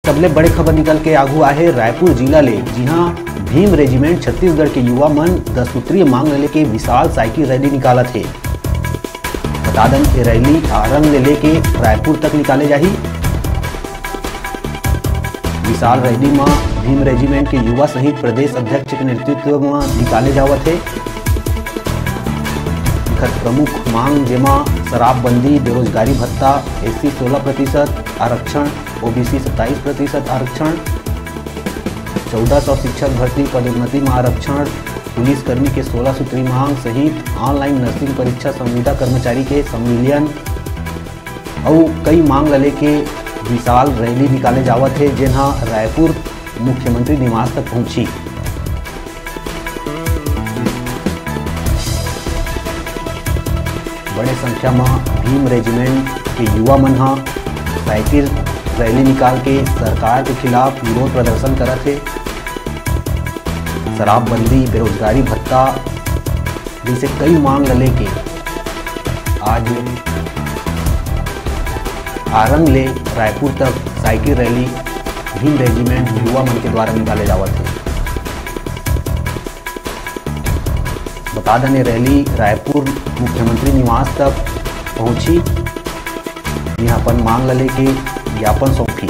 सबले बड़े खबर निकल के आगू आहे रायपुर जिला ले। जी हां, भीम रेजिमेंट छत्तीसगढ़ के युवा मन 10 सूत्रीय मांग लेके विशाल साइकिल रैली निकालत है। बता दें ये रैली आरंग ले लेके रायपुर तक निकाले जाही। विशाल रैली में भीम रेजिमेंट के युवा सहित प्रदेश अध्यक्ष के नेतृत्व में निकाले जावत है। प्रमुख मांग जेमा शराबबंदी, बेरोजगारी भत्ता, एससी 16% आरक्षण, ओबीसी 27% आरक्षण, 1400 शिक्षक भर्ती पदोन्नति में आरक्षण, पुलिसकर्मी के 16 सूत्री मांग सहित ऑनलाइन नर्सिंग परीक्षा संविदा कर्मचारी के संविलियन और कई मांग लेके विशाल रैली निकाले जावत है, जेहा रायपुर मुख्यमंत्री निवास तक पहुंची। बड़े संख्या में भीम रेजिमेंट के युवा मन साइकिल रैली निकाल के सरकार के खिलाफ विरोध प्रदर्शन करत है। शराबबंदी, बेरोजगारी भत्ता जैसे कई मांग लेके आज आरंग ले रायपुर तक साइकिल रैली भीम रेजिमेंट युवा मन के द्वारा निकाले जावत है। बता दें रैली रायपुर मुख्यमंत्री निवास तक पहुंची, यहाँ पर मांग लेके ज्ञापन सौंपी।